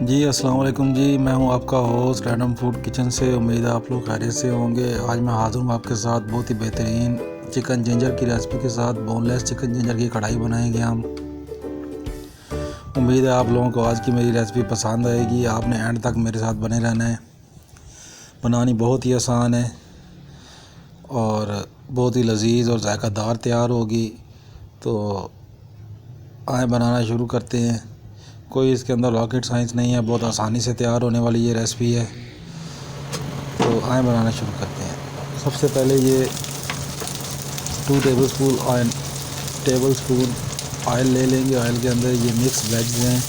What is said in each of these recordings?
जी अस्सलाम वालेकुम जी। मैं हूं आपका होस्ट रैंडम फूड किचन से। उम्मीद है आप लोग खैरियत से होंगे। आज मैं हाज़िर हूं आपके साथ बहुत ही बेहतरीन चिकन जिंजर की रेसिपी के साथ। बोनलेस चिकन जिंजर की कढ़ाई बनाएंगे हम। उम्मीद है आप लोगों को आज की मेरी रेसिपी पसंद आएगी। आपने एंड तक मेरे साथ बने रहना है। बनानी बहुत ही आसान है और बहुत ही लजीज और जायकादार तैयार होगी। तो आए बनाना शुरू करते हैं। कोई इसके अंदर रॉकेट साइंस नहीं है, बहुत आसानी से तैयार होने वाली ये रेसिपी है। तो आए बनाना शुरू करते हैं। सबसे पहले ये 2 टेबलस्पून ऑयल ले लेंगे। ऑयल के अंदर ये मिक्स वेज हैं,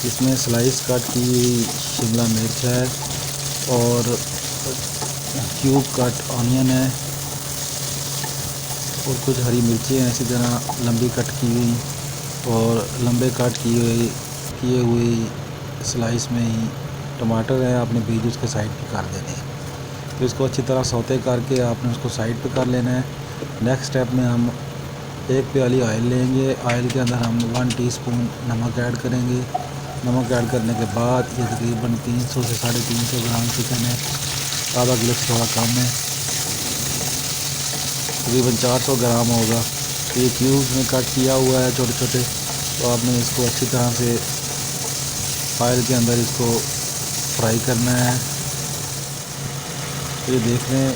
इसमें स्लाइस कट की हुई शिमला मिर्च है और क्यूब कट ऑनियन है और कुछ हरी मिर्ची हैं इसी तरह लंबी कट की हुई और लंबे कट किए हुए स्लाइस में ही टमाटर है। आपने बीज उसके साइड पे कर देने हैं। तो इसको अच्छी तरह सौते करके आपने उसको साइड पे कर लेना है। नेक्स्ट स्टेप में हम 1 प्याली ऑयल लेंगे। ऑयल के अंदर हम 1 टीस्पून नमक ऐड करेंगे। नमक ऐड करने के बाद ये तकरीबन 300 से 350 ग्राम चिकन है, आधा किलो से थोड़ा कम है, तकरीबन 400 ग्राम होगा। ये क्यूब्स में कट किया हुआ है छोटे छोटे। तो आपने इसको अच्छी तरह से ऑयल के अंदर इसको फ्राई करना है। तो ये देख लें,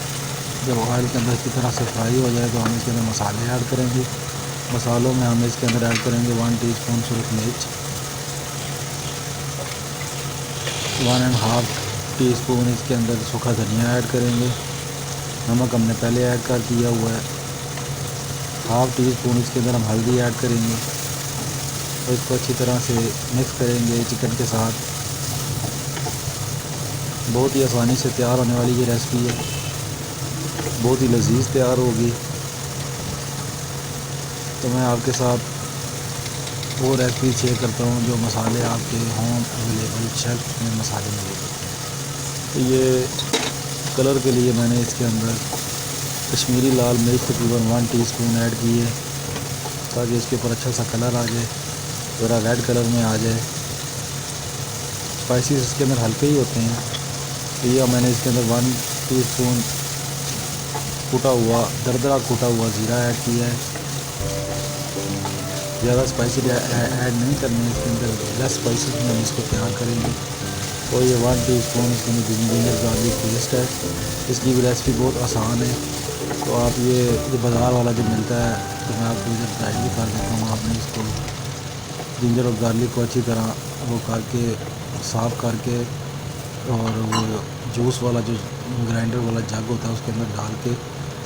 जब ऑयल के अंदर अच्छी तरह से फ्राई हो जाए तो हम इसके अंदर मसाले ऐड करेंगे। मसालों में हम इसके अंदर ऐड करेंगे 1 टीस्पून सुरख मिर्च, 1.5 टीस्पून इसके अंदर सूखा धनिया ऐड करेंगे। नमक हमने पहले ऐड कर दिया हुआ है। 1/2 टीस्पून इसके अंदर हम हल्दी ऐड करेंगे और इसको अच्छी तरह से मिक्स करेंगे चिकन के साथ। बहुत ही आसानी से तैयार होने वाली ये रेसिपी है, बहुत ही लजीज तैयार होगी। तो मैं आपके साथ वो रेसिपी शेयर करता हूँ जो मसाले आपके होम अवेलेबल शेल्फ में मसाले मिलेंगे। तो ये कलर के लिए मैंने इसके अंदर कश्मीरी लाल मिर्च तकरीबन 1 टीस्पून ऐड की है ताकि इसके ऊपर अच्छा सा कलर आ जाए, थोड़ा रेड कलर में आ जाए। स्पाइसेस इसके अंदर हल्के ही होते हैं। तो ये मैंने इसके अंदर 1 टीस्पून दरदरा कूटा हुआ ज़ीरा ऐड किया है। ज़्यादा स्पाइसी ऐड नहीं करनी है इसके अंदर, लेस स्पाइसेस में हम इसको तैयार करेंगे। और ये 1 टीस्पून इसके अंदर जिंजर गार्लिक पेस्ट है। इसकी भी रेसिपी बहुत आसान है। तो आप ये बाज़ार वाला जो मिलता है तो मैं आपको इधर गाइड भी कर देता हूँ। आपने इसको जिंजर और गार्लिक को अच्छी तरह वो करके साफ़ करके और वो जूस वाला जो ग्राइंडर वाला जग होता है उसके अंदर डाल के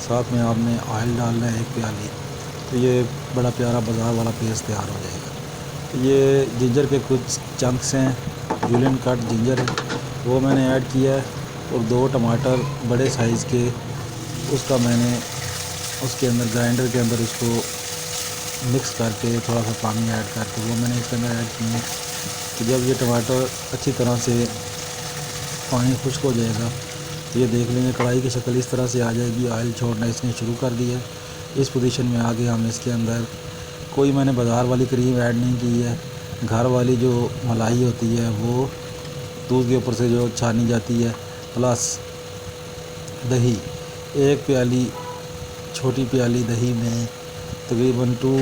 साथ में आपने ऑयल डालना है 1 प्याली। तो ये बड़ा प्यारा बाज़ार वाला पेस्ट तैयार हो जाएगा। तो ये जिंजर के कुछ चंक्स हैं, जूलियन कट जिंजर है, वो मैंने ऐड किया है। और 2 टमाटर बड़े साइज़ के, उसका मैंने उसके अंदर ग्राइंडर के अंदर उसको मिक्स करके थोड़ा सा पानी ऐड करके वो मैंने इसके अंदर ऐड किए। तो जब ये टमाटर अच्छी तरह से पानी खुश्क हो जाएगा तो ये देख लेंगे कढ़ाई की शक्ल इस तरह से आ जाएगी। ऑयल छोड़ना इसने शुरू कर दिया। इस पोजीशन में आगे हम इसके अंदर कोई मैंने बाज़ार वाली क्रीम ऐड नहीं की है। घर वाली जो मलाई होती है वो दूध के ऊपर से जो छानी जाती है, प्लस दही 1 प्याली, छोटी प्याली दही में तकरीबन 2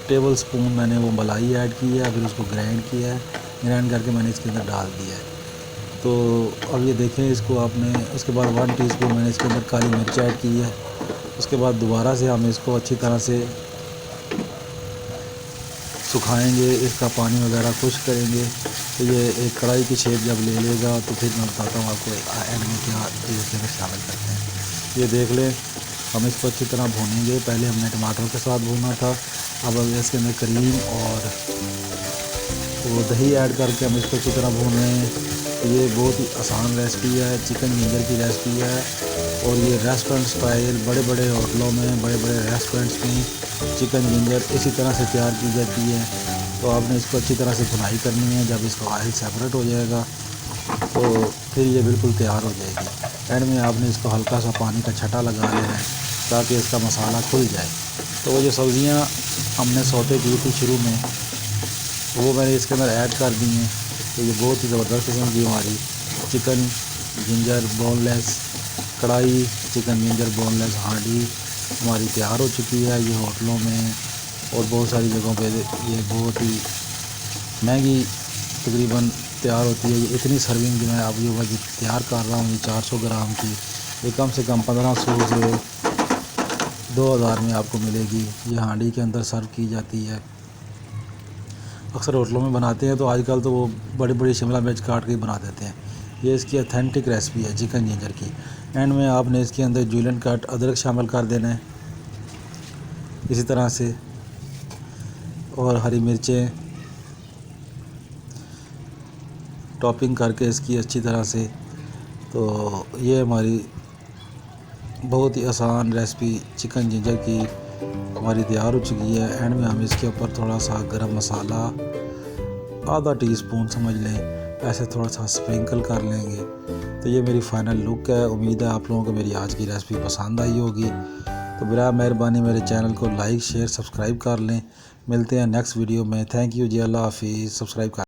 टेबलस्पून मैंने वो मलाई ऐड की है। फिर उसको ग्राइंड किया है, ग्राइंड करके मैंने इसके अंदर डाल दिया है। तो अब ये देखें इसको आपने, उसके बाद 1 टीस्पून मैंने इसके अंदर काली मिर्च ऐड की है। उसके बाद दोबारा से हम इसको अच्छी तरह से सुखाएंगे, इसका पानी वगैरह खुश्क करेंगे। तो ये एक कढ़ाई की शेप जब ले लेगा तो फिर मैं बताता हूँ आपको एंड में क्या चीज़ इसके अंदर शामिल करते हैं। ये देख लें, हम इसको अच्छी तरह भूनेंगे। पहले हमने टमाटर के साथ भूना था, अब इसके अंदर करीम और वो दही ऐड करके हम इसको अच्छी तरह भून रहे हैं। तो ये बहुत ही आसान रेसिपी है, चिकन जिंजर की रेसिपी है। और ये रेस्टोरेंट स्टाइल बड़े बड़े होटलों में, बड़े बड़े रेस्टोरेंट्स में चिकन जिंजर इसी तरह से तैयार की जाती है। तो आपने इसको अच्छी तरह से भुनाई करनी है। जब इसका ऑयल सेपरेट हो जाएगा तो फिर ये बिल्कुल तैयार हो जाएगी। एंड में आपने इसको हल्का सा पानी का छटा लगा लेना है ताकि इसका मसाला खुल जाए। तो वो जो सब्ज़ियाँ हमने सौते की थी शुरू में वो मैंने इसके अंदर ऐड कर दी हैं। तो ये बहुत ही ज़बरदस्त किस्म की हमारी चिकन जिंजर बोनलेस कढ़ाई, चिकन जिंजर बोनलेस हांडी हमारी तैयार हो चुकी है। ये होटलों में और बहुत सारी जगहों पे ये बहुत ही महंगी तकरीबन तैयार होती है। ये इतनी सर्विंग जो मैं अभी वही तैयार कर रहा हूँ, ये 400 ग्राम की, ये कम से कम 1500 से 2000 में आपको मिलेगी। ये हांडी के अंदर सर्व की जाती है। अक्सर होटलों में बनाते हैं तो आजकल तो वो बड़ी बड़ी शिमला मिर्च काट के बना देते हैं। ये इसकी अथेंटिक रेसिपी है चिकन जिंजर की। एंड में आपने इसके अंदर जूलियन कट अदरक शामिल कर देना है इसी तरह से, और हरी मिर्चें टॉपिंग करके इसकी अच्छी तरह से। तो ये हमारी बहुत ही आसान रेसिपी चिकन जिंजर की हमारी तैयार हो चुकी है। एंड में हम इसके ऊपर थोड़ा सा गरम मसाला आधा टीस्पून समझ लें, ऐसे थोड़ा सा स्प्रिंकल कर लेंगे। तो ये मेरी फ़ाइनल लुक है। उम्मीद है आप लोगों को मेरी आज की रेसिपी पसंद आई होगी। तो बरा मेहरबानी मेरे चैनल को लाइक शेयर सब्सक्राइब कर लें। मिलते हैं नेक्स्ट वीडियो में। थैंक यू जी, अल्लाह हाफिज़। सब्सक्राइब कर